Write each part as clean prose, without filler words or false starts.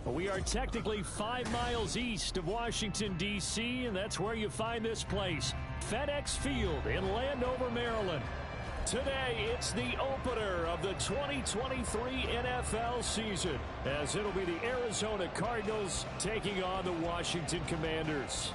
We are technically 5 miles east of Washington, D.C., and that's where you find this place, FedEx Field in Landover, Maryland. Today, it's the opener of the 2023 NFL season, as it'll be the Arizona Cardinals taking on the Washington Commanders.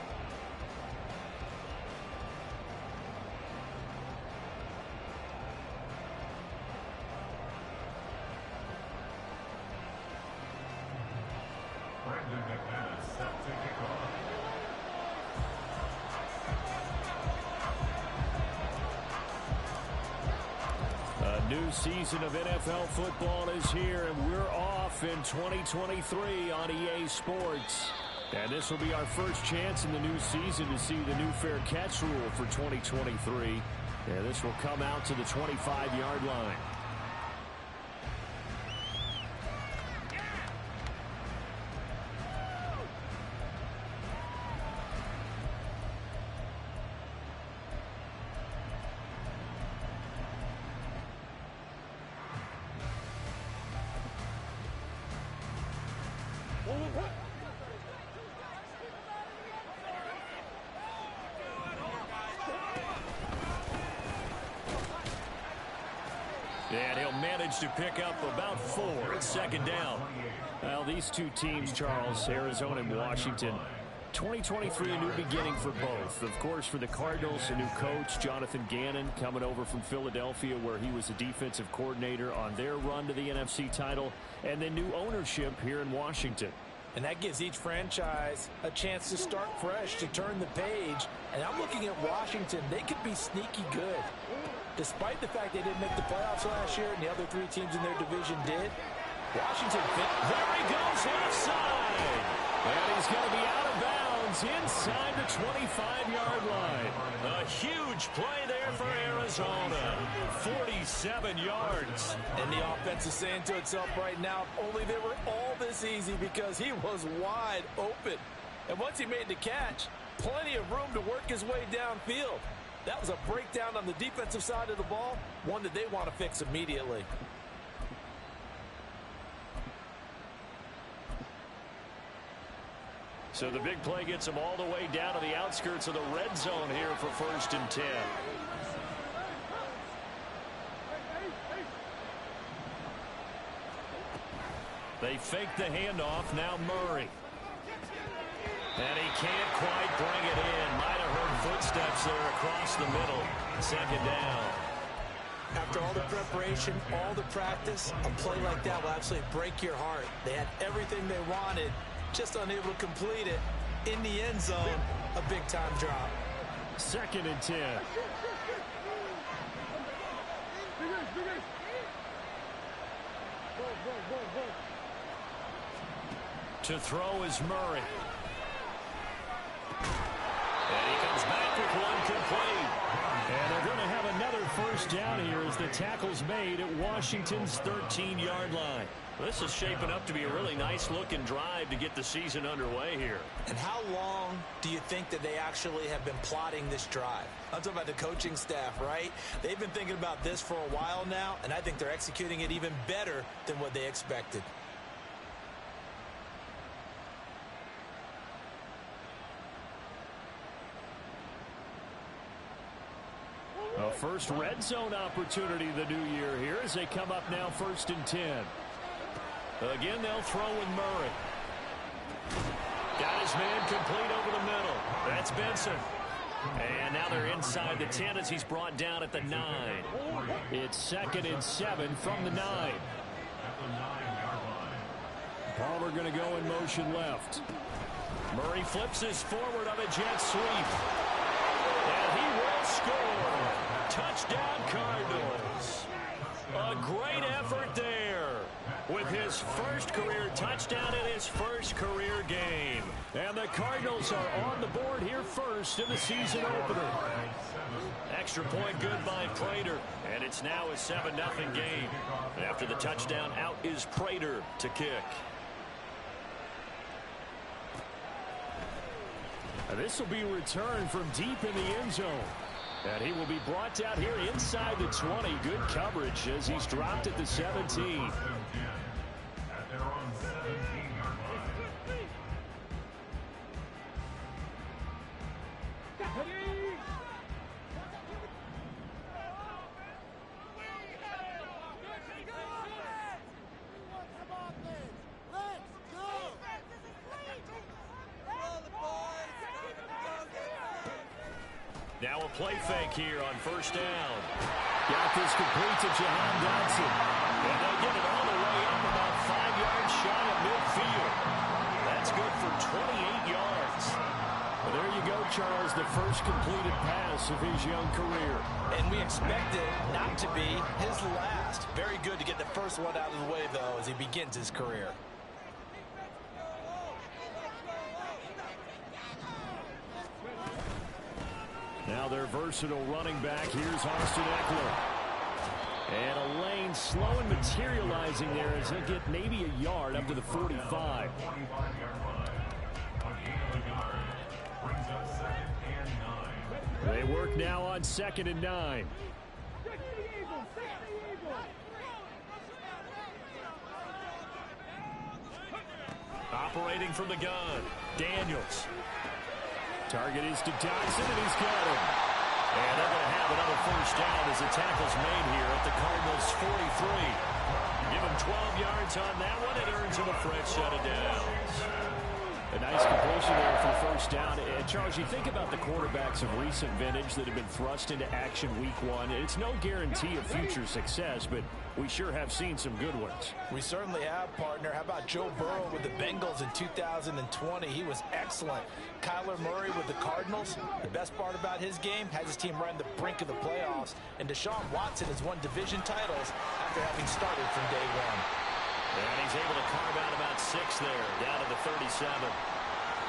New season of NFL football is here, and we're off in 2023 on EA Sports. And this will be our first chance in the new season to see the new fair catch rule for 2023. And this will come out to the 25-yard line. And he'll manage to pick up about 4. It's second down. Well, these two teams, Charles, Arizona and Washington, 2023, a new beginning for both. Of course, for the Cardinals, a new coach, Jonathan Gannon, coming over from Philadelphia, where he was a defensive coordinator on their run to the NFC title, and then new ownership here in Washington. And that gives each franchise a chance to start fresh, to turn the page. And I'm looking at Washington. They could be sneaky good. Despite the fact they didn't make the playoffs last year and the other 3 teams in their division did, Washington, there he goes left side. And he's going to be out of bounds inside the 25-yard line. A huge play there for Arizona. 47 yards. And the offense is saying to itself right now, only they were all this easy because he was wide open. And once he made the catch, plenty of room to work his way downfield. That was a breakdown on the defensive side of the ball, one that they want to fix immediately. So the big play gets him all the way down to the outskirts of the red zone here for 1st and 10. They fake the handoff. Now Murray. And he can't quite bring it in. Might have heard footsteps there across the middle. Second down. After all the preparation, all the practice, a play like that will absolutely break your heart. They had everything they wanted, just unable to complete it. In the end zone, a big-time drop. 2nd and 10. To throw is Murray. And he comes back with one complete. And they're going to have another 1st down here as the tackle's made at Washington's 13-yard line. This is shaping up to be a really nice-looking drive to get the season underway here. And how long do you think that they actually have been plotting this drive? I'm talking about the coaching staff, right? They've been thinking about this for a while now, and I think they're executing it even better than what they expected. A first red zone opportunity the new year here as they come up now 1st and 10. Again, they'll throw with Murray. Got his man complete over the middle. That's Benson. And now they're inside the 10 as he's brought down at the 9. It's 2nd and 7 from the 9. Palmer going to go in motion left. Murray flips his forward on a jet sweep. And he will score. Touchdown Cardinals. A great effort there with his first career touchdown in his first career game. And the Cardinals are on the board here first in the season opener. Extra point good by Prater. And it's now a 7-0 game. After the touchdown, out is Prater to kick. This will be returned from deep in the end zone. And he will be brought down here inside the 20. Good coverage as he's dropped at the 17. Now a play fake here on first down. Got this complete to Jahan Dotson. And they get it all the way up about 5 yards shy of midfield. That's good for 28 yards. Well, there you go, Charles, the first completed pass of his young career. And we expect it not to be his last. Very good to get the first one out of the way, though, as he begins his career. Now their versatile running back. Here's Austin Eckler. And a lane slow and materializing there as he'll get maybe a yard up to the 45. They work now on 2nd and 9. Operating from the gun, Daniels. Target is to Dotson, and he's got him. And they're going to have another first down as the tackle's made here at the Cardinals' 43. Give him 12 yards on that one. It earns him a fresh set of downs. A nice completion there for the first down. And Charles, you think about the quarterbacks of recent vintage that have been thrust into action week 1. It's no guarantee of future success, but we sure have seen some good ones. We certainly have, partner. How about Joe Burrow with the Bengals in 2020? He was excellent. Kyler Murray with the Cardinals. The best part about his game, has his team right on the brink of the playoffs. And Deshaun Watson has won division titles after having started from day one. And he's able to carve out about 6 there, down to the 37.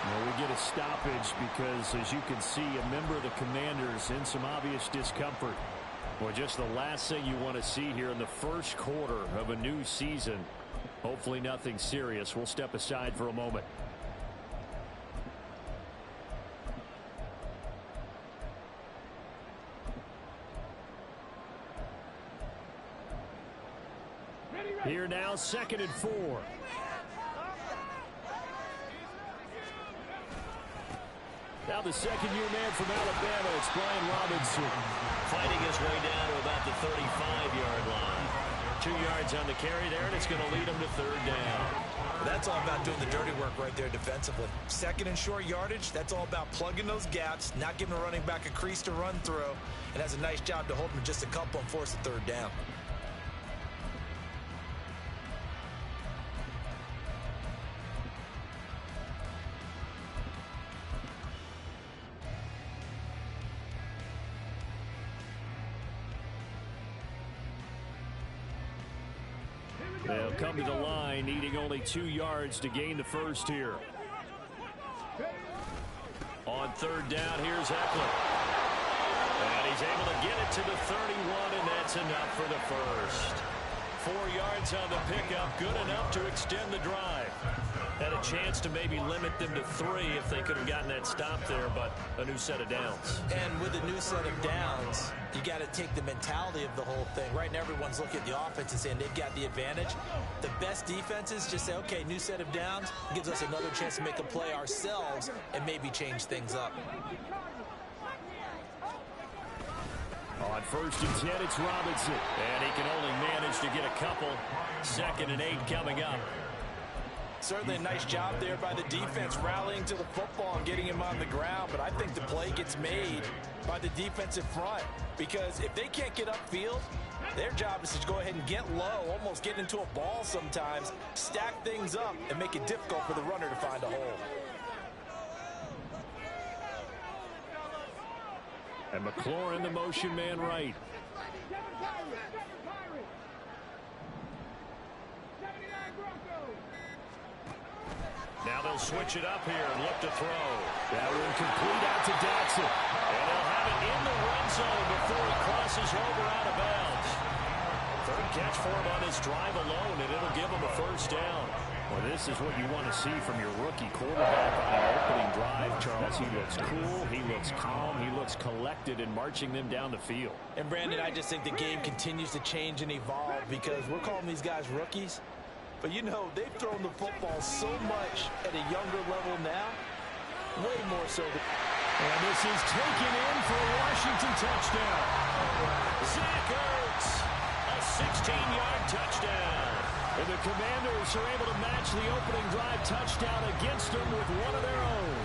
Well, we get a stoppage because, as you can see, a member of the Commanders in some obvious discomfort. Well, just the last thing you want to see here in the first quarter of a new season. Hopefully nothing serious. We'll step aside for a moment. Here now, 2nd and 4. Now the second-year man from Alabama, it's Brian Robinson. Fighting his way down to about the 35-yard line. 2 yards on the carry there, and it's going to lead him to 3rd down. That's all about doing the dirty work right there defensively. 2nd and short yardage, that's all about plugging those gaps, not giving a running back a crease to run through, and has a nice job to hold him just a couple and force the 3rd down. They'll come to the line, needing only 2 yards to gain the first here. On 3rd down, here's Eckler. And he's able to get it to the 31, and that's enough for the first. 4 yards on the pickup, good enough to extend the drive. Had a chance to maybe limit them to 3 if they could have gotten that stop there, but a new set of downs. And with a new set of downs, you got to take the mentality of the whole thing. Right now, everyone's looking at the offense and saying they've got the advantage. The best defenses just say, okay, new set of downs, gives us another chance to make a play ourselves and maybe change things up. On 1st and 10, it's Robinson. And he can only manage to get a couple. 2nd and 8 coming up. Certainly a nice job there by the defense rallying to the football and getting him on the ground, but I think the play gets made by the defensive front because if they can't get upfield, their job is to go ahead and get low, almost get into a ball sometimes, stack things up, and make it difficult for the runner to find a hole. And McLaurin, the motion man right. Now they'll switch it up here and look to throw. That one complete out to Dotson. And they'll have it in the red zone before he crosses over out of bounds. 3rd catch for him on his drive alone, and it'll give him a first down. Well, this is what you want to see from your rookie quarterback on an opening drive, Charles. He looks cool, he looks calm, he looks collected in marching them down the field. And, Brandon, I just think the game continues to change and evolve because we're calling these guys rookies. But, you know, they've thrown the football so much at a younger level now, way more so. And this is taken in for a Washington touchdown. Zach Ertz, a 16-yard touchdown. And the Commanders are able to match the opening drive touchdown against them with one of their own.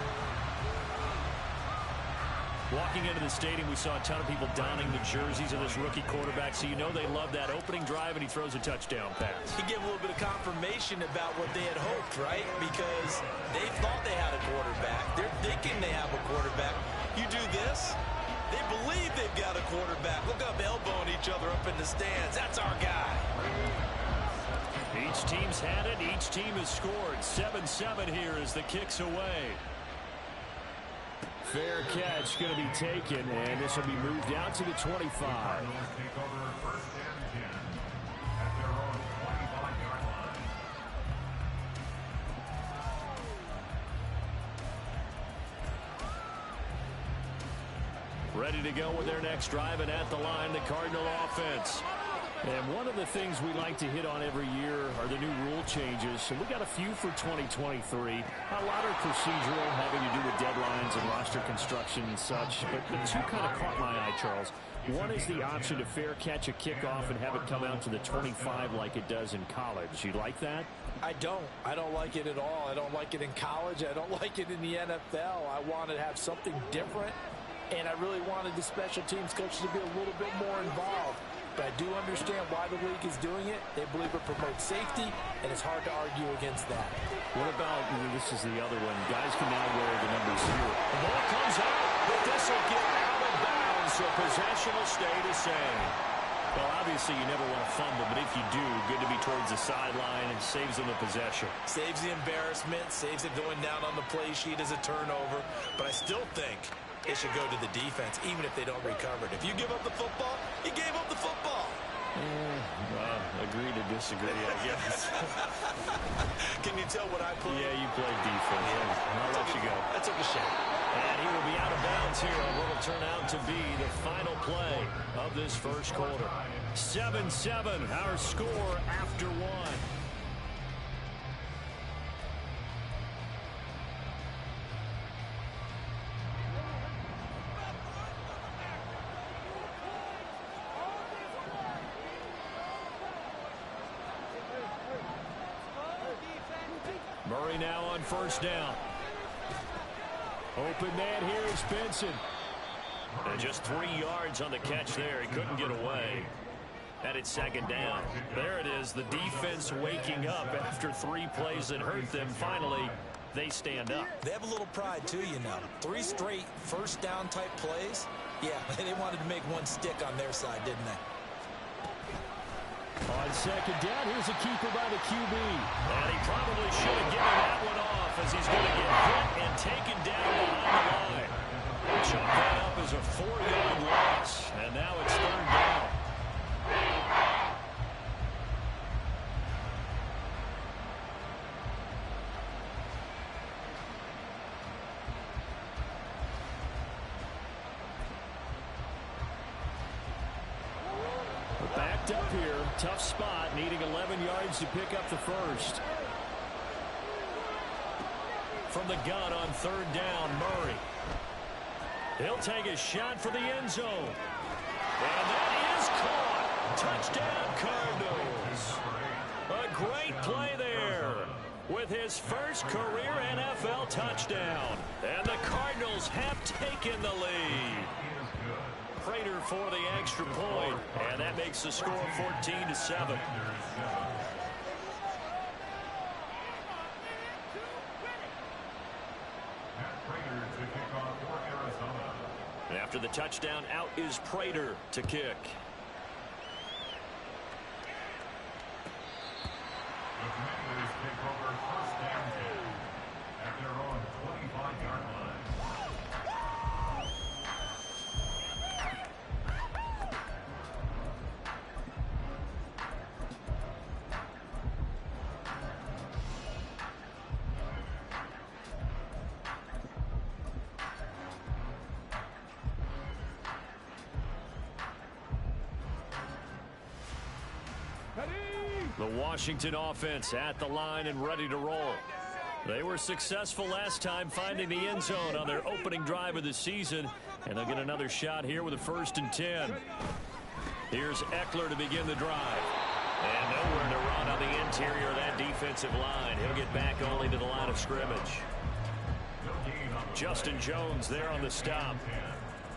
Walking into the stadium, we saw a ton of people donning the jerseys of this rookie quarterback, so you know they love that opening drive, and he throws a touchdown pass. He gave a little bit of confirmation about what they had hoped, right? Because they thought they had a quarterback. They're thinking they have a quarterback. You do this, they believe they've got a quarterback. Look up, elbowing each other up in the stands. That's our guy. Each team's had it. Each team has scored. 7-7 here as the kick's away. Fair catch going to be taken, and this will be moved out to the 25. Ready to go with their next drive, and at the line, the Cardinal offense. And one of the things we like to hit on every year are the new rule changes. And we got a few for 2023. A lot are procedural, having to do with deadlines and roster construction and such. But the two kind of caught my eye, Charles. One is the option to fair catch a kickoff and have it come out to the 25 like it does in college. You like that? I don't. I don't like it at all. I don't like it in college. I don't like it in the NFL. I want to have something different. And I really wanted the special teams coaches to be a little bit more involved. But I do understand why the league is doing it. They believe it promotes safety, and it's hard to argue against that. What about, this is the other one, guys can now wear the numbers here. The ball comes out, but this will get out of bounds, so possession will stay the same. Well, obviously you never want to fumble, but if you do, good to be towards the sideline and saves them the possession. Saves the embarrassment, saves it going down on the play sheet as a turnover. But I still think it should go to the defense, even if they don't recover it. If you give up the football, you gave up the football. Agree to disagree, I guess. Can you tell what I played? Yeah, you played defense. I'll let you go. I took a shot. And he will be out of bounds here on what will turn out to be the final play of this first quarter. 7-7, our score after one. Murray now on first down. Open man here is Benson. And just 3 yards on the catch there. He couldn't get away. And it's second down. There it is. The defense waking up after 3 plays that hurt them. Finally, they stand up. They have a little pride, too, you know. 3 straight first down type plays. Yeah, they wanted to make one stick on their side, didn't they? On second down, here's a keeper by the QB. And he probably should have given that one off as he's going to get hit and taken down behind the line. Chalk that up as a 4-yard loss. And now it's third down. Backed up here, tough spot, needing 11 yards to pick up the first. From the gun on third down, Murray. He'll take a shot for the end zone. And that is caught. Touchdown, Cardinals. A great play there with his first career NFL touchdown. And the Cardinals have taken the lead. Prater for the extra point, and that makes the score 14-7. After the touchdown, out is Prater to kick. The Commanders take over first down at their own 25-yard line. The Washington offense at the line and ready to roll. They were successful last time finding the end zone on their opening drive of the season, and they'll get another shot here with a 1st and 10. Here's Eckler to begin the drive. And nowhere to run on the interior of that defensive line. He'll get back only to the line of scrimmage. Justin Jones there on the stop.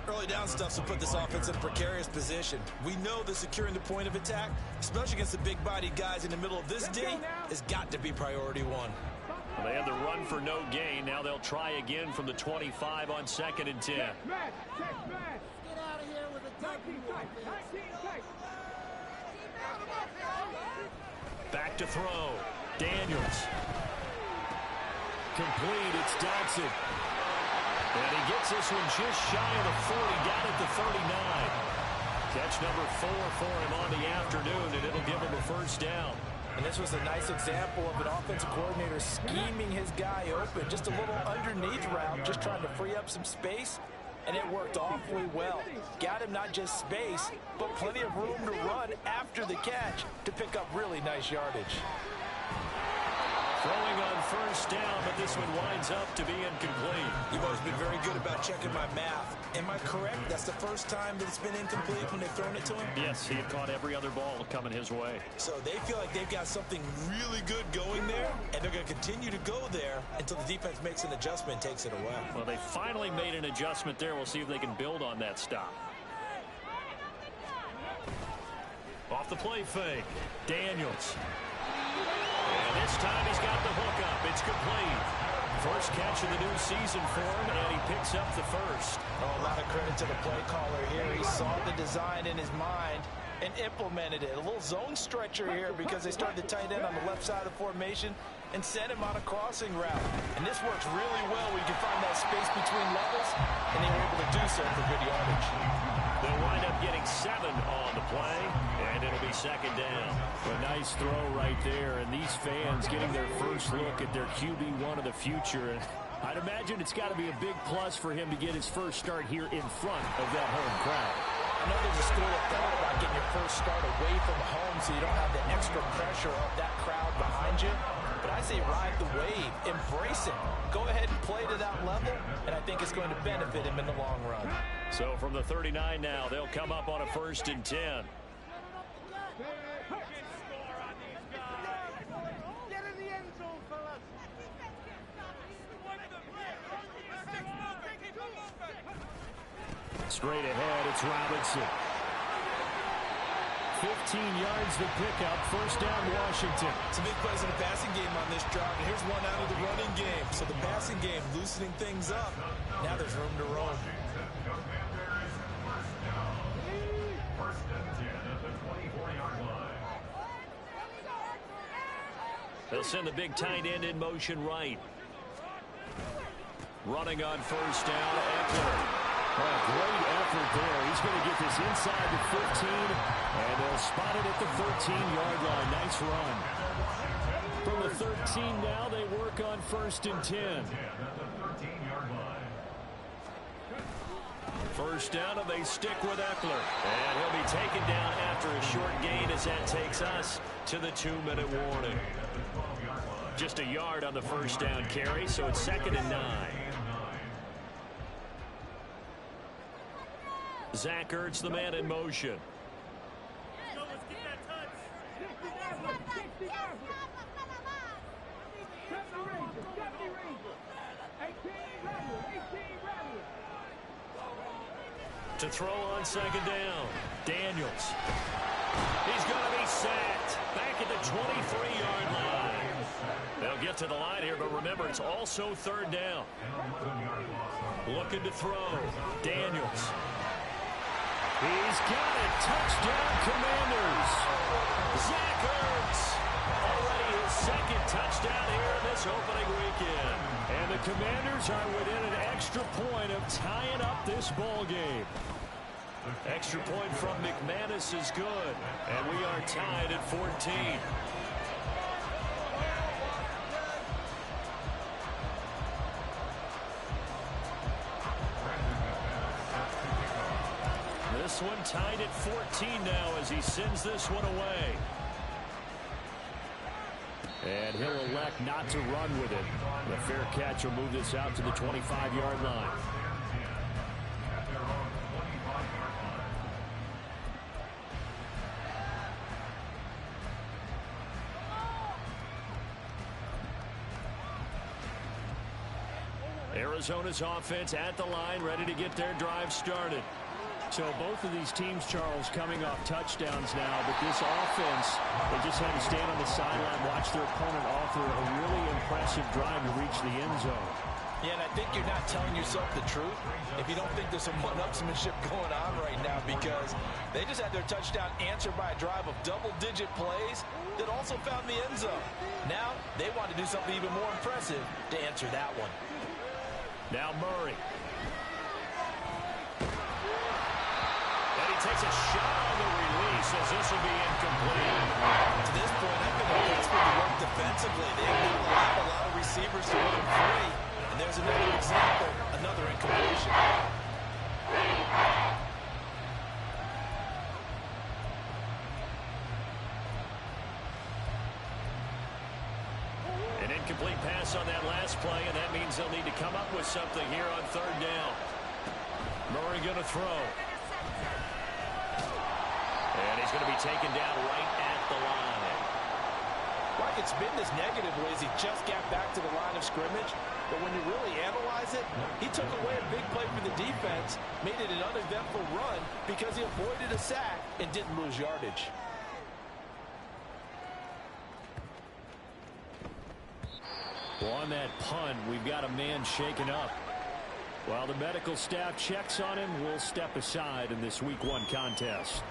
Early down stuffs will put this offense in a precarious position. We know that securing the point of attack, especially against the big-bodied guys in the middle of this D, has got to be priority one. Well, they had the run for no gain. Now they'll try again from the 25 on 2nd and 10. Get out of here with a Back to throw. Daniels. Complete. It's Dodson. And he gets this one just shy of the 40, down at the 39. Catch number 4 for him on the afternoon, and it'll give him a first down. And this was a nice example of an offensive coordinator scheming his guy open. Just a little underneath route, just trying to free up some space, and it worked awfully well. Got him not just space, but plenty of room to run after the catch to pick up really nice yardage. Throwing on first down, but this one winds up to be incomplete. You've always been very good about checking my math. Am I correct? That's the first time that it's been incomplete when they've thrown it to him? Yes, he had caught every other ball coming his way. So they feel like they've got something really good going there, and they're going to continue to go there until the defense makes an adjustment and takes it away. Well, they finally made an adjustment there. We'll see if they can build on that stop. Off the play fake. Daniels. And this time he's got the hook up. It's complete. First catch of the new season for him, and he picks up the first. Oh, a lot of credit to the play caller here. He saw the design in his mind and implemented it. A little zone stretcher here because they started the tight end on the left side of the formation and sent him on a crossing route. And this works really well when you can find that space between levels, and they were able to do so for good yardage. They'll wind up getting 7 on the play, and it'll be second down. A nice throw right there, and these fans getting their first look at their QB1 of the future. And I'd imagine it's got to be a big plus for him to get his first start here in front of that home crowd. I know there's a school of thought about getting your first start away from home so you don't have the extra pressure of that crowd behind you. But I say ride the wave, embrace it. Go ahead and play to that level, and I think it's going to benefit him in the long run. So from the 39 now, they'll come up on a 1st and 10. Straight ahead, it's Robinson. 15 yards to pick up. First down, Washington. Some big plays in the passing game on this drive, and here's one out of the running game. So the passing game loosening things up. Now there's room to roam. First and 10 at the 24-yard line. They'll send the big tight end in motion right. Running on first down, Eckler. Oh, great effort there. He's going to get this inside the 15, and they'll spot it at the 13-yard line. Nice run. From the 13 now, they work on 1st and 10. First down, and they stick with Eckler. And he'll be taken down after a short gain as that takes us to the 2-minute warning. Just a yard on the first down carry, so it's 2nd and 9. Zach Ertz, the man in motion. To throw on 2nd down. Daniels. He's going to be sacked. Back at the 23-yard line. They'll get to the line here, but remember, it's also 3rd down. Looking to throw. Daniels. He's got it. Touchdown, Commanders. Zach Ertz. Already his 2nd touchdown here in this opening weekend. And the Commanders are within an extra point of tying up this ball game. Extra point from McManus is good. And we are tied at 14. This one tied at 14 now as he sends this one away. And he'll elect not to run with it. The fair catch will move this out to the 25-yard line. Arizona's offense at the line, ready to get their drive started. So both of these teams, Charles, coming off touchdowns now, but this offense, they just had to stand on the sideline, watch their opponent offer a really impressive drive to reach the end zone. Yeah, and I think you're not telling yourself the truth if you don't think there's some one-upsmanship going on right now, because they just had their touchdown answered by a drive of double-digit plays that also found the end zone. Now they want to do something even more impressive to answer that one. Now Murray. And he takes a shot on the release as this will be incomplete. To this point, I've been impressed with the work defensively. They have allowed a lot of receivers to run free. And there's another example, another incompletion. An incomplete pass on that last play, and that means they'll need to come up with something here on third down. Murray going to throw. And he's going to be taken down right at the line. Like it's been this negative ways, he just got back to the line of scrimmage. But when you really analyze it, he took away a big play for the defense, made it an uneventful run because he avoided a sack and didn't lose yardage. Well, on that punt, we've got a man shaken up. While the medical staff checks on him, we'll step aside in this Week 1 contest.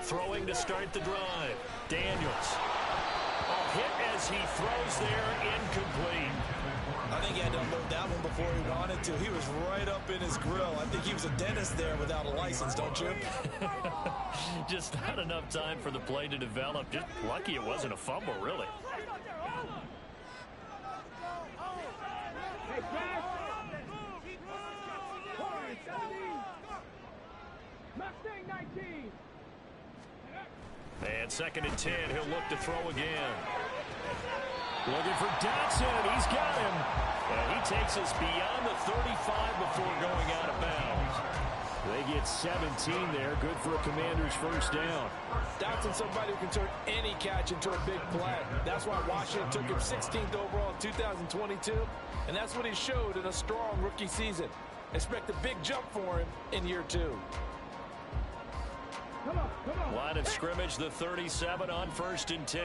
Throwing to start the drive. Daniels. A hit as he throws there, incomplete. I think he had to unload that one before he wanted to. He was right up in his grill. I think he was a dentist there without a license, don't you? Just not enough time for the play to develop. Just lucky it wasn't a fumble, really. And 2nd and 10, he'll look to throw again. Looking for Dotson. He's got him. And he takes us beyond the 35 before going out of bounds. They get 17 there. Good for a Commander's first down. Dotson's somebody who can turn any catch into a big play. That's why Washington took him 16th overall in 2022. And that's what he showed in a strong rookie season. Expect a big jump for him in year 2. Line of scrimmage, the 37 on 1st and 10.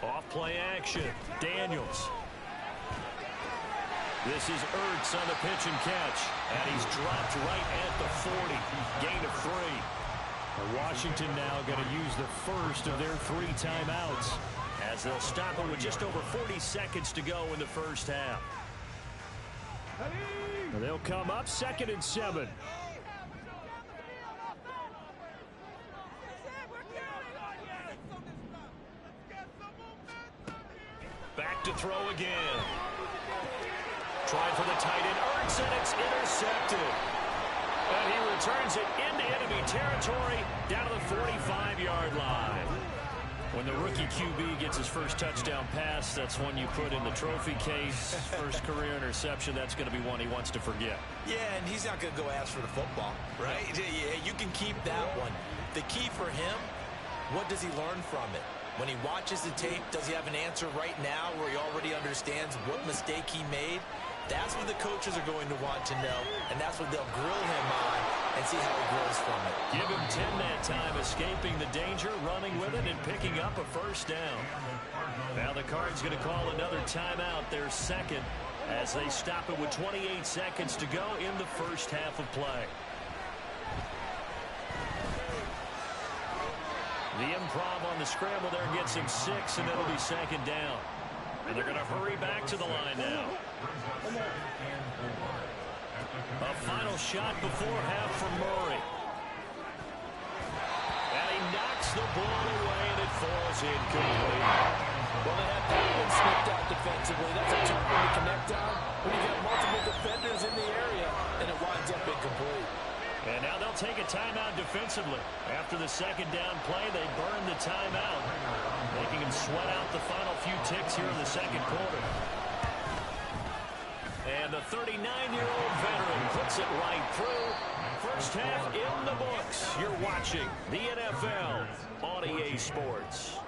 Off play action. Daniels. This is Ertz on the pitch and catch. And he's dropped right at the 40. Gain of 3. Washington now going to use the first of their 3 timeouts, as they'll stop it with just over 40 seconds to go in the first half. They'll come up 2nd and 7. Back to throw again. Trying for the tight end, Ertz, and it's intercepted. And he returns it into enemy territory down to the 45-yard line. When the rookie QB gets his first touchdown pass, that's one you put in the trophy case. First career interception, that's going to be one he wants to forget. Yeah, and he's not going to go ask for the football, right? Yeah, you can keep that one. The key for him, what does he learn from it? When he watches the tape, does he have an answer right now where he already understands what mistake he made? That's what the coaches are going to want to know, and that's what they'll grill him on and see how he grows from it. Give him 10 that time, escaping the danger, running with it, and picking up a first down. Now the Cards going to call another timeout, their second, as they stop it with 28 seconds to go in the first half of play. The improv on the scramble there gets him 6, and it'll be 2nd down. And they're going to hurry back to the line now. A final shot before half from Murray. And he knocks the ball away, and it falls incomplete. Well, they had that one snipped out defensively. That's a tough one to connect on when you've got multiple defenders in the area, and it winds up incomplete. And now they'll take a timeout defensively. After the second down play, they burn the timeout, making them sweat out the final few ticks here in the second quarter. And the 39-year-old veteran puts it right through. First half in the books. You're watching the NFL on EA Sports.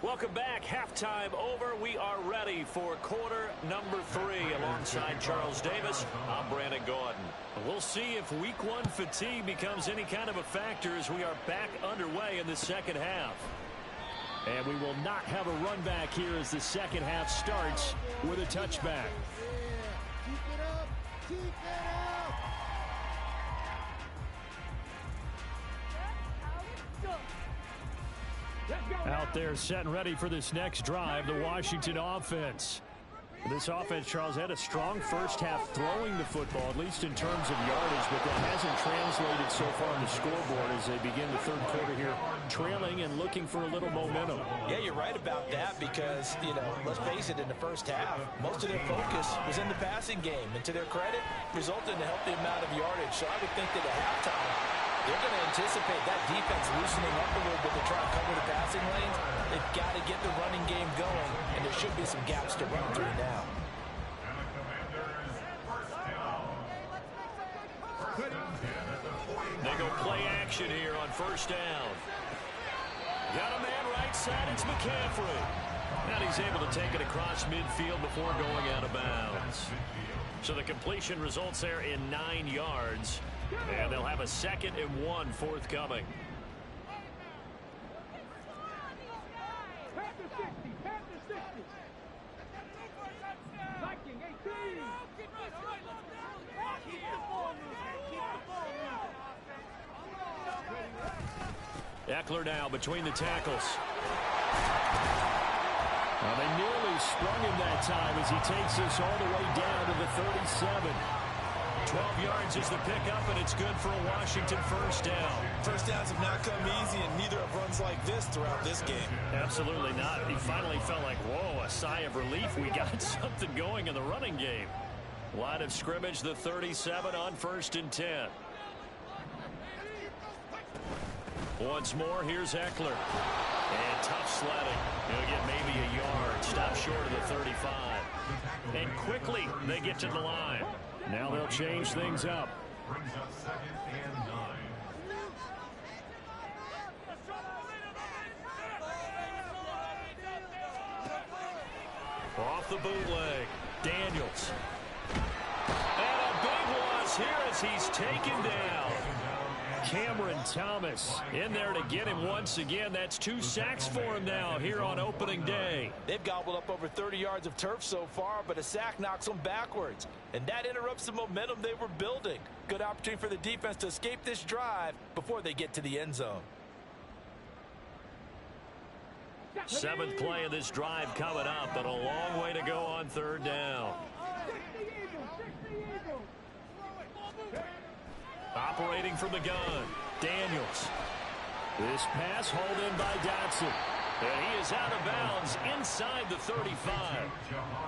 Welcome back. Halftime over. We are ready for quarter number 3. Alongside Charles Davis, I'm Brandon Gordon. We'll see if week 1 fatigue becomes any kind of a factor as we are back underway in the second half. And we will not have a run back here as the second half starts with a touchback. Keep it up. Keep it up. Out there set and ready for this next drive, the Washington offense. This offense, Charles, had a strong first half throwing the football, at least in terms of yardage, but that hasn't translated so far on the scoreboard as they begin the third quarter here, trailing and looking for a little momentum. Yeah, you're right about that because, let's face it, in the first half, most of their focus was in the passing game. And to their credit, resulted in a healthy amount of yardage. So I would think that at halftime, they're going to anticipate that defense loosening up a little bit to try and cover the passing lanes. They've got to get the running game going, and there should be some gaps to run through now. They go play action here on first down. Got a man right side. It's McCaffrey. And he's able to take it across midfield before going out of bounds. So the completion results there in 9 yards. And they'll have a 2nd and 1 forthcoming. Eckler now between the tackles. Well, they nearly sprung him that time as he takes us all the way down to the 37. 12 yards is the pickup, and it's good for a Washington first down. First downs have not come easy, and neither have runs like this throughout this game. Absolutely not. He finally felt like, whoa, a sigh of relief. We got something going in the running game. Line of scrimmage, the 37 on 1st and 10. Once more, here's Eckler. And tough sledding. He'll get maybe a yard. Stop short of the 35. And quickly, they get to the line. Now they'll change things up. Brings up 2nd and 9. Off the bootleg. Daniels. And a big loss here as he's taken down. Cameron Thomas in there to get him once again. That's 2 sacks for him now here on opening day. They've gobbled up over 30 yards of turf so far, but a sack knocks them backwards. And that interrupts the momentum they were building. Good opportunity for the defense to escape this drive before they get to the end zone. 7th play of this drive coming up, but a long way to go on 3rd down. Operating from the gun, Daniels. This pass hauled in by Dotson. And he is out of bounds inside the 35.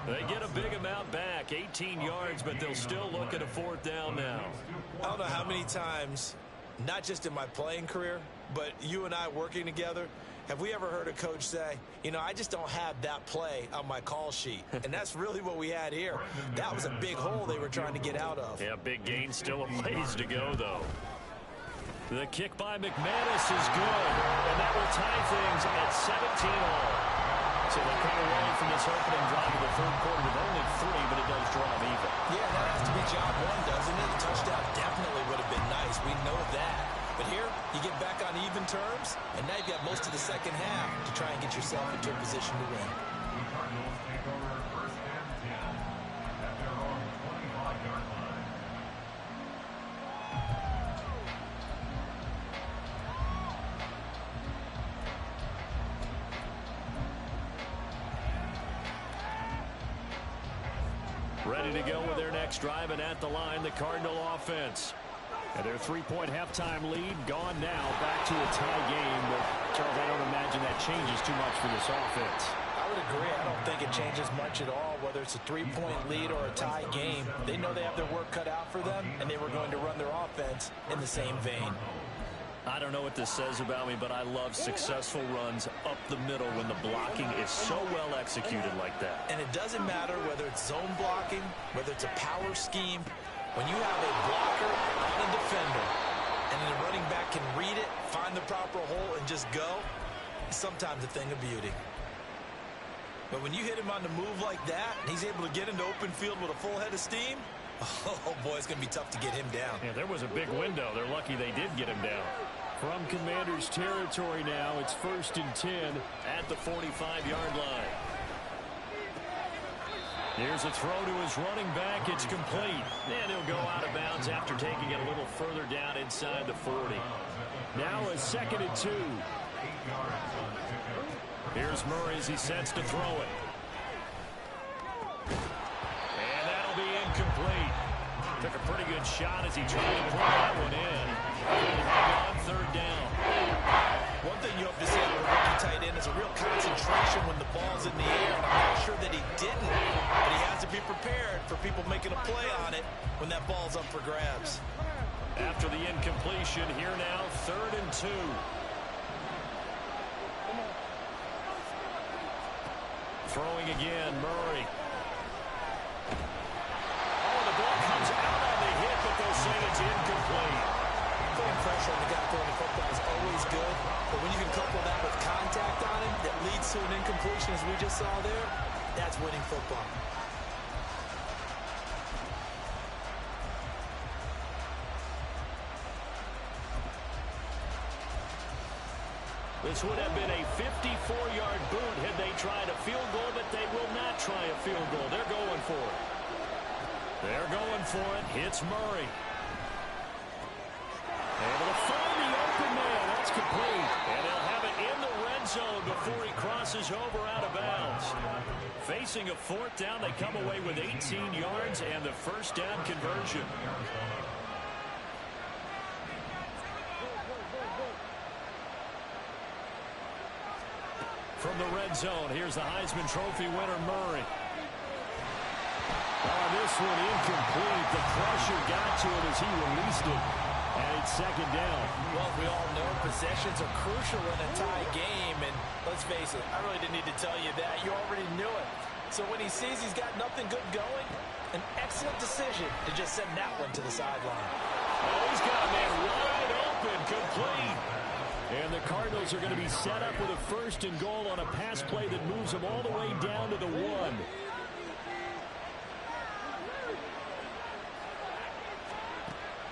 They get a big amount back, 18 yards, but they'll still look at a 4th down now. I don't know how many times, not just in my playing career, but you and I working together, have we ever heard a coach say, I just don't have that play on my call sheet. And that's really what we had here. That was a big hole they were trying to get out of. Yeah, big gain, still a ways to go, though. The kick by McManus is good, and that will tie things at 17-all. So they come away from this opening drive of the 3rd quarter with only 3, but it does draw them even. Yeah, that has to be job 1, doesn't it? A touchdown definitely would have been nice. We know that. But here, you get back on even terms, and now you've got most of the second half to try and get yourself into a position to win. The Cardinals take over 1st and 10 at their own 25-yard line. Ready to go with their next drive, and at the line, the Cardinal offense. And their 3-point halftime lead gone now, back to a tie game. But, Charles, I don't imagine that changes too much for this offense. I would agree. I don't think it changes much at all, whether it's a 3-point lead or a tie game. They know they have their work cut out for them, and they were going to run their offense in the same vein. I don't know what this says about me, but I love successful runs up the middle when the blocking is so well executed like that. And it doesn't matter whether it's zone blocking, whether it's a power scheme. When you have a blocker on a defender and the running back can read it, find the proper hole, and just go, it's sometimes a thing of beauty. But when you hit him on the move like that, and he's able to get into open field with a full head of steam, oh boy, it's going to be tough to get him down. Yeah, there was a big window. They're lucky they did get him down. From Commanders territory now, it's 1st and 10 at the 45-yard line. Here's a throw to his running back. It's complete. And he'll go out of bounds after taking it a little further down inside the 40. Now a 2nd and 2. Here's Murray as he sets to throw it. And that'll be incomplete. Took a pretty good shot as he tried to pull that one in. On 3rd down. One thing you hope to see out of a rookie tight end is a real concentration when the ball's in the air. And I'm not sure that he didn't, but he has to be prepared for people making a play on it when that ball's up for grabs. After the incompletion, here now, 3rd and 2. Throwing again, Murray. Oh, the ball comes out on the hit, but they'll say it's incomplete. Putting pressure on the guy throwing the football is always good, but when you can couple that with contact on him that leads to an incompletion, as we just saw there, that's winning football. This would have been a 54-yard boot had they tried a field goal, but they will not try a field goal. They're going for it. They're going for it. Hits Murray. Able to find the open man. That's complete. And they'll have it in the red zone before he crosses over out of bounds. Facing a 4th down, they come away with 18 yards and the 1st down conversion. From the red zone, here's the Heisman Trophy winner, Murray. Oh, this one incomplete. The pressure got to it as he released it. And it's 2nd down. Well, we all know possessions are crucial in a tie game. And let's face it, I really didn't need to tell you that. You already knew it. So when he sees he's got nothing good going, an excellent decision to just send that one to the sideline. Oh, he's got a man wide open, complete. And the Cardinals are going to be set up with a 1st and goal on a pass play that moves them all the way down to the 1.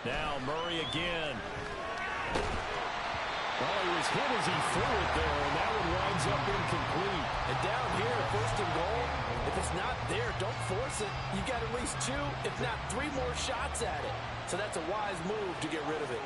Now Murray again. Oh, he was hit as he threw it there, and that one winds up incomplete. And down here, 1st and goal, if it's not there, don't force it. You've got at least 2, if not 3 more shots at it. So that's a wise move to get rid of it.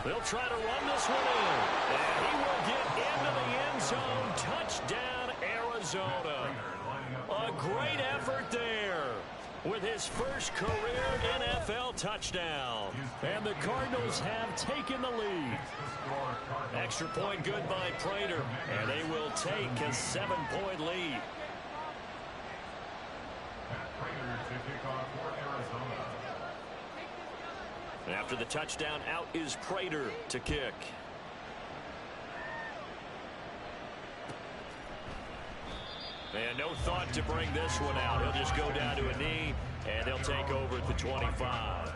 They'll try to run this one in. And he will get into the end zone. Touchdown, Arizona. A great effort there with his first career NFL touchdown. And the Cardinals have taken the lead. Extra point good by Prater. And they will take a 7-point lead. After the touchdown, out is Prater to kick. And no thought to bring this one out. He'll just go down to a knee, and he'll take over at the 25.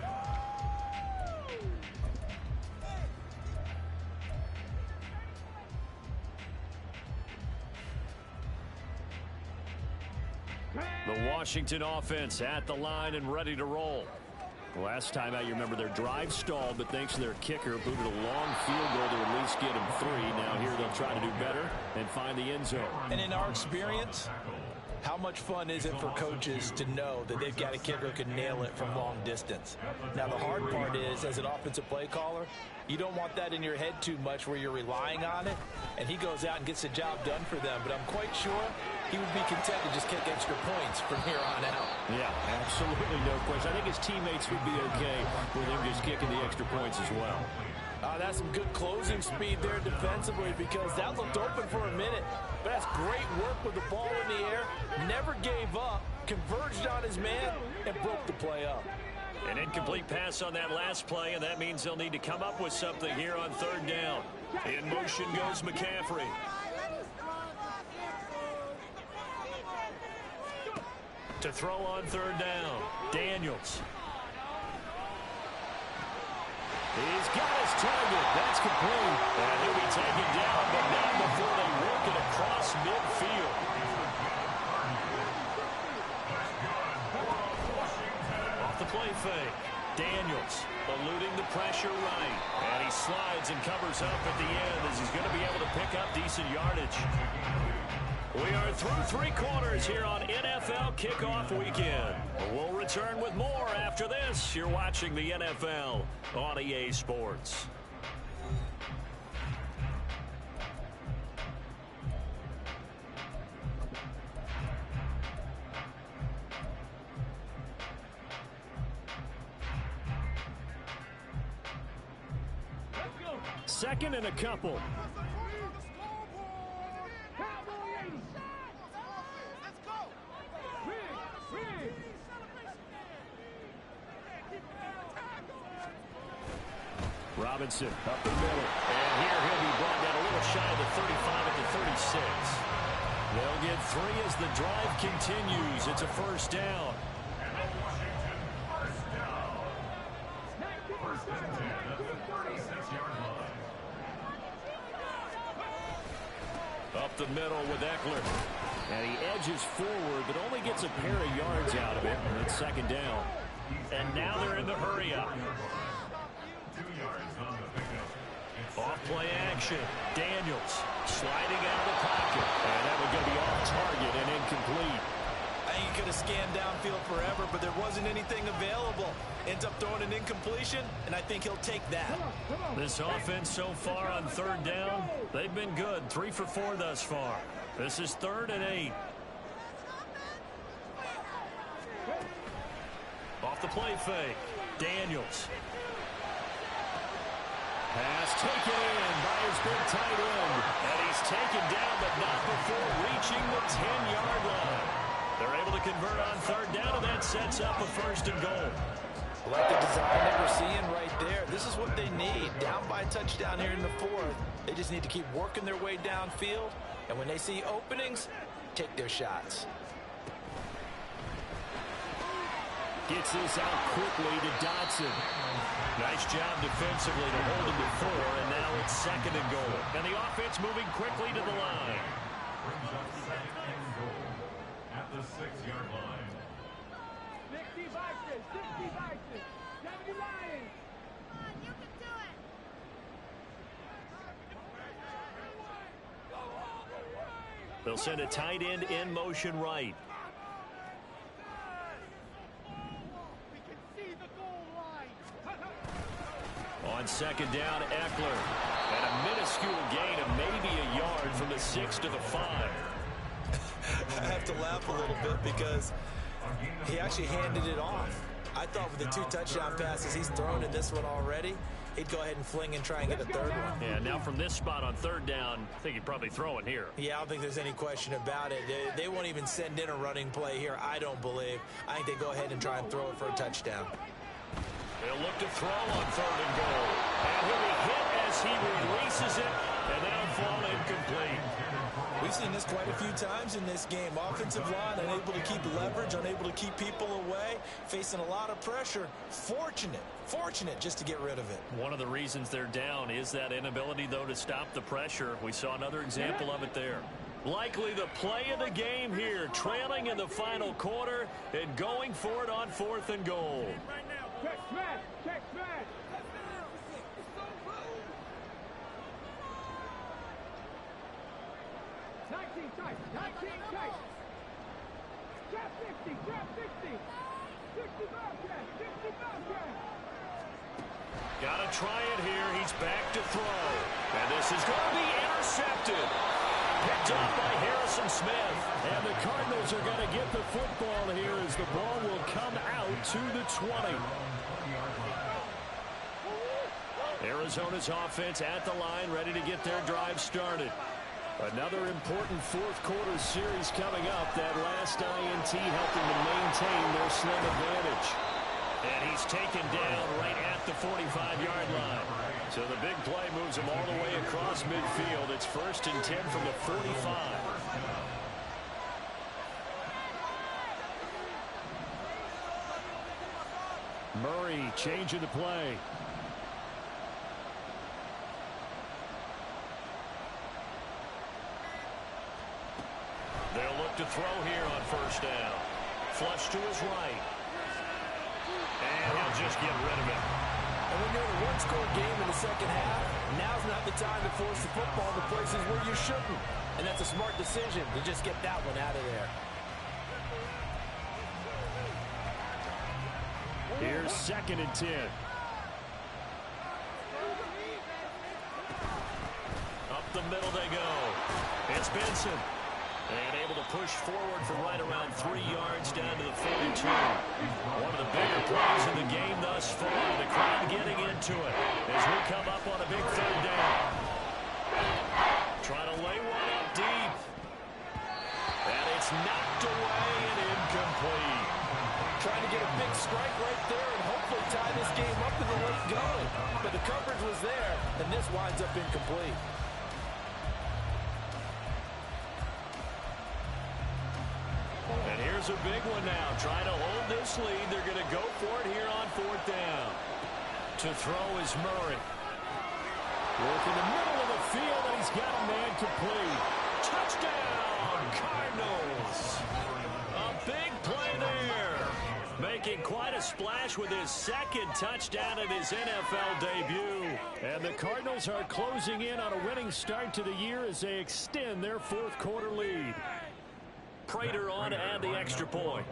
The Washington offense at the line and ready to roll. Last time out, you remember their drive stalled, but thanks to their kicker, booted a long field goal to at least get them 3. Now here they'll try to do better and find the end zone. And in our experience, How much fun is it for coaches to know that they've got a kicker who can nail it from long distance? Now, the hard part is, as an offensive play caller, you don't want that in your head too much where you're relying on it, and he goes out and gets the job done for them. But I'm quite sure he would be content to just kick extra points from here on out. Yeah, absolutely no question. I think his teammates would be okay with him just kicking the extra points as well. That's some good closing speed there defensively, because that looked open for a minute. But that's great work with the ball in the air. Never gave up, converged on his man, and broke the play up. An incomplete pass on that last play, and that means they'll need to come up with something here on third down. In motion goes McCaffrey. To throw on third down, Daniels. He's got his target. That's complete. And he'll be taken down, but not before they work it across midfield. Off the play fake. Daniels eluding the pressure right. And he slides and covers up at the end as he's going to be able to pick up decent yardage. We are through three quarters here on NFL Kickoff Weekend. We'll return with more after this. You're watching the NFL on EA Sports. Second and a couple. Robinson up the middle. And here he'll be brought down a little shy of the 35 at the 36. They'll get three as the drive continues. It's a first down. Up the middle with Eckler. And he edges forward, but only gets a pair of yards out of it. And it's second down. And now they're in the hurry-up. Off play action. Daniels sliding out of the pocket. And that would go be off target and incomplete. I think he could have scanned downfield forever, but there wasn't anything available. Ends up throwing an incompletion, and I think he'll take that. This offense so far on third down, they've been good. 3 for 4 thus far. This is 3rd and 8. Off the play fake. Daniels. Pass taken in by his big tight end. And he's taken down, but not before reaching the 10-yard line. They're able to convert on third down, and that sets up a 1st and goal. I like the design that we're seeing right there. This is what they need. Down by a touchdown here in the 4th. They just need to keep working their way downfield. And when they see openings, take their shots. Gets this out quickly to Dotson. Nice job defensively to hold him to 4, and now it's 2nd and goal. And the offense moving quickly to the line. Brings up 2nd and goal at the 6-yard line. 60 Vikings, 60 Vikings, 70 Lions. Come on, you can do it. They'll send a tight end in motion right. We can see the goal line. On 2nd down, Eckler. And a minuscule gain of maybe a yard from the 6 to the 5. I have to laugh a little bit because he actually handed it off. I thought with the 2 touchdown passes he's thrown in this one already, he'd go ahead and fling and try and get a 3rd one. Yeah, now from this spot on 3rd down, I think he'd probably throw it here. Yeah, I don't think there's any question about it. They won't even send in a running play here, I don't believe. I think they go ahead and try and throw it for a touchdown. They'll look to throw on 3rd and goal. And he'll be hit as he releases it, and that'll fall incomplete. We've seen this quite a few times in this game. Offensive line unable to keep leverage, unable to keep people away, facing a lot of pressure. Fortunate just to get rid of it. One of the reasons they're down is that inability, though, to stop the pressure. We saw another example of it there. Likely the play of the game here, trailing in the final quarter and going for it on 4th and goal. Check smash, check smash. 19 tight, 19 tight. Got to try it here. He's back to throw. And this is going to be intercepted. Picked off by Harrison Smith. And the Cardinals are going to get the football here as the ball will come out to the 20. Arizona's offense at the line, ready to get their drive started. Another important fourth quarter series coming up. That last INT helping to maintain their slim advantage. And he's taken down right at the 45-yard line. So the big play moves him all the way across midfield. It's 1st and 10 from the 45. Murray changing the play. They'll look to throw here on 1st down. Flush to his right. And he'll just get rid of it. And when you're in a one-score game in the second half, now's not the time to force the football to places where you shouldn't. And that's a smart decision to just get that one out of there. Here's 2nd and 10. Up the middle they go. It's Benson. And able to push forward for right around 3 yards down to the 42. One of the bigger plays in the game thus far. The crowd getting into it as we come up on a big 3rd down. Trying to lay one up deep. And it's knocked away and incomplete. Trying to get a big strike right there and hopefully tie this game up in the late going. But the coverage was there, and this winds up incomplete. And here's a big one now. Trying to hold this lead. They're going to go for it here on 4th down. To throw is Murray. Work in the middle of the field, and he's got a man complete. Touchdown, Cardinals. A big play there. Making quite a splash with his 2nd touchdown in his NFL debut. And the Cardinals are closing in on a winning start to the year as they extend their 4th quarter lead. Prater on to add the extra point.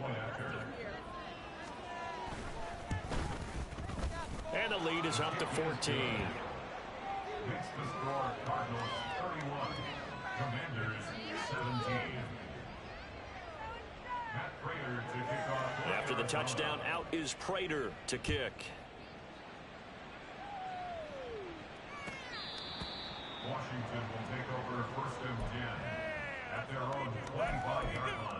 And the lead is up to 14. Makes the score Cardinals 31, Commanders 17. Matt Prater to kick off. After the touchdown, out is Prater to kick. Washington will take over 1st and 10 at their own 25-yard line.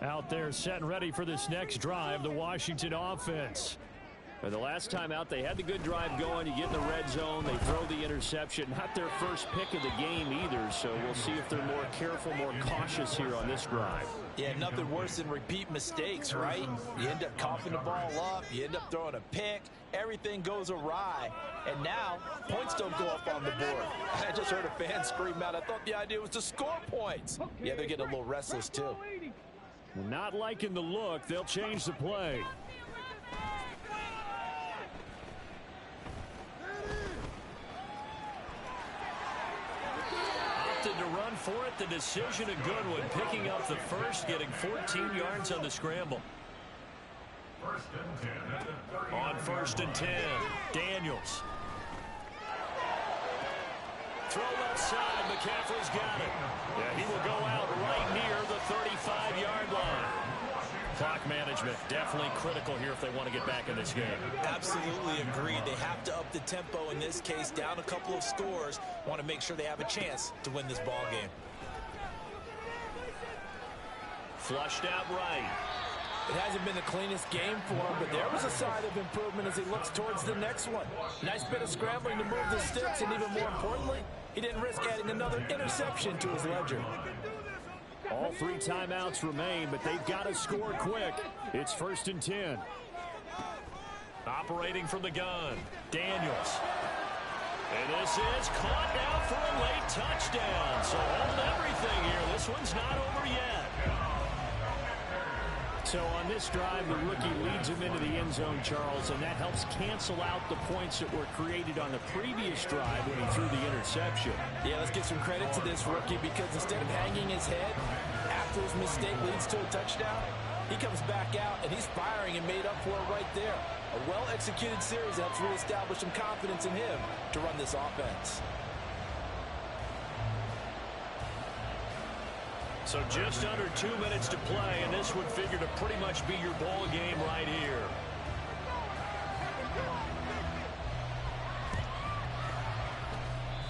Out there set and ready for this next drive, the Washington offense. And the last time out, they had the good drive going. You get in the red zone, they throw the interception. Not their first pick of the game either, so we'll see if they're more careful, more cautious here on this drive. Yeah, nothing worse than repeat mistakes, right? You end up coughing the ball up, you end up throwing a pick, everything goes awry, and now points don't go up on the board. I just heard a fan scream out, I thought the idea was to score points. Yeah, they're getting a little restless too. Not liking the look, they'll change the play. Opted to run for it. The decision a good one. Picking up the first, getting 14 yards on the scramble. 1st and 10 at the 30. On 1st and 10, Daniels. Throw left side. McCaffrey's got it. Yeah, he will go out right near the 35-yard line. Clock management definitely critical here if they want to get back in this game. Absolutely agreed. They have to up the tempo in this case, down a couple of scores. Want to make sure they have a chance to win this ball game. Flushed out right. It hasn't been the cleanest game for him, but there was a sign of improvement as he looks towards the next one. Nice bit of scrambling to move the sticks, and even more importantly, he didn't risk adding another interception to his ledger. All 3 timeouts remain, but they've got to score quick. It's 1st and 10. Operating from the gun, Daniels. And this is caught now for a late touchdown. So hold everything here. This one's not over yet. So on this drive, the rookie leads him into the end zone, Charles, and that helps cancel out the points that were created on the previous drive when he threw the interception. Yeah, let's give some credit to this rookie because instead of hanging his head after his mistake leads to a touchdown, he comes back out and he's firing and made up for it right there. A well-executed series helps reestablish some confidence in him to run this offense. So just under 2 minutes to play, and this would figure to pretty much be your ball game right here.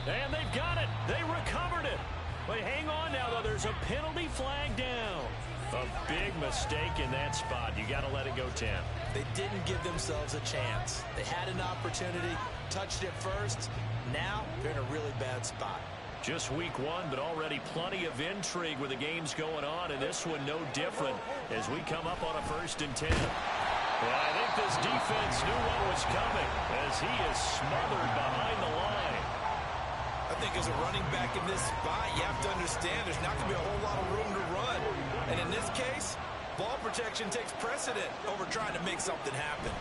And they've got it. They recovered it. But hang on now, though. There's a penalty flag down. A big mistake in that spot. You got to let it go, Tim. They didn't give themselves a chance. They had an opportunity, touched it first. Now they're in a really bad spot. Just week one, but already plenty of intrigue with the games going on, and this one no different as we come up on a 1st and 10. Well, I think this defense knew what was coming as he is smothered behind the line. I think as a running back in this spot, you have to understand there's not going to be a whole lot of room to run. And in this case, ball protection takes precedent over trying to make something happen.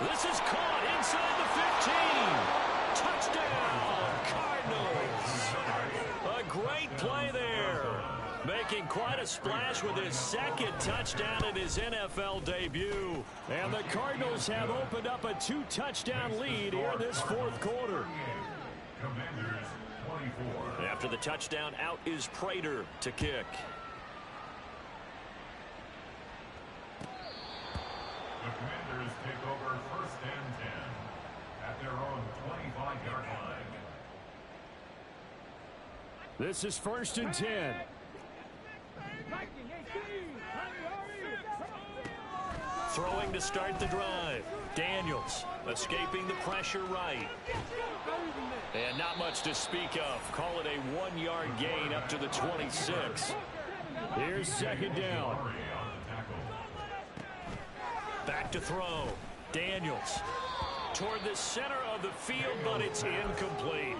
This is caught inside the 15. Touchdown, Cardinals. A great play there. Making quite a splash with his 2nd touchdown in his NFL debut. And the Cardinals have opened up a 2-touchdown lead here this 4th quarter. Commanders 24. After the touchdown, out is Prater to kick. The Commanders take over 1st and 10 at their own 25-yard line. This is 1st and 10. Throwing to start the drive. Daniels escaping the pressure right. And not much to speak of. Call it a 1-yard gain up to the 26. Here's 2nd down. Back to throw. Daniels toward the center of the field, but it's incomplete.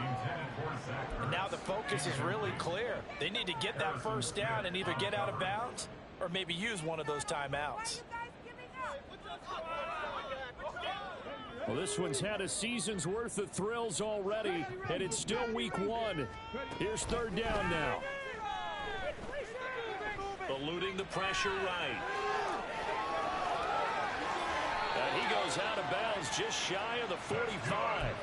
And now the focus is really clear. They need to get that 1st down and either get out of bounds or maybe use one of those timeouts. Well, this one's had a season's worth of thrills already, and it's still week 1. Here's 3rd down now. Eluding the pressure right. And he goes out of bounds just shy of the 45.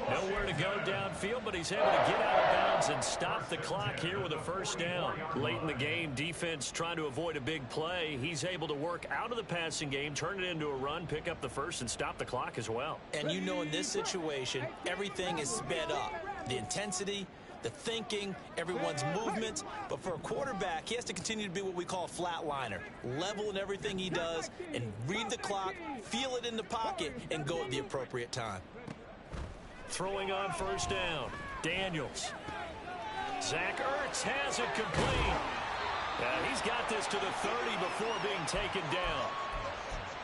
Nowhere to go downfield, but he's able to get out of bounds and stop the clock here with a 1st down. Late in the game, defense trying to avoid a big play. He's able to work out of the passing game, turn it into a run, pick up the 1st, and stop the clock as well. And you know in this situation, everything is sped up. The intensity, the thinking, everyone's movement. But for a quarterback, he has to continue to be what we call a flatliner. Level in everything he does and read the clock, feel it in the pocket, and go at the appropriate time. Throwing on 1st down. Daniels. Zach Ertz has it complete. And he's got this to the 30 before being taken down.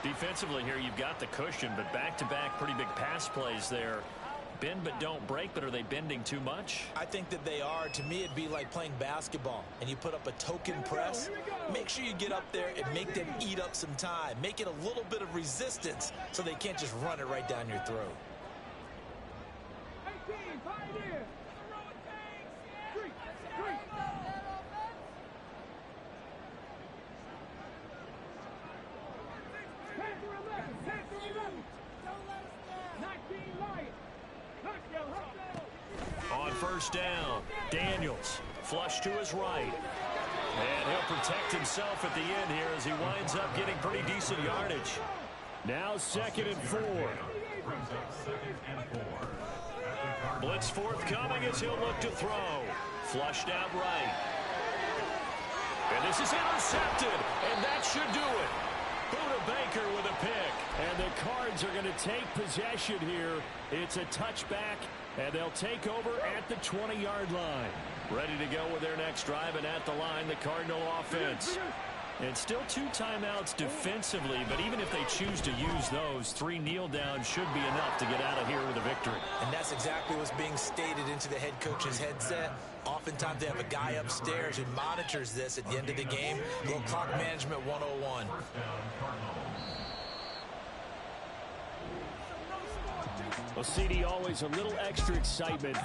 Defensively here, you've got the cushion, but back-to-back pretty big pass plays there. Bend but don't break, but are they bending too much? I think that they are. To me, it'd be like playing basketball, and you put up a token press. Make sure you get up there and make them eat up some time. Make it a little bit of resistance so they can't just run it right down your throat. On 1st down, Daniels flush to his right. And he'll protect himself at the end here as he winds up getting pretty decent yardage. Now 2nd and 4. Blitz forthcoming as he'll look to throw. Flushed out right. And this is intercepted, and that should do it. Buda Baker with a pick. And the Cards are going to take possession here. It's a touchback, and they'll take over at the 20-yard line. Ready to go with their next drive, and at the line, the Cardinal offense. And still 2 timeouts defensively, but even if they choose to use those, 3 kneel downs should be enough to get out of here with a victory. And that's exactly what's being stated into the head coach's headset. Oftentimes they have a guy upstairs who monitors this at the end of the game. Little clock management 101. Well, CD, always a little extra excitement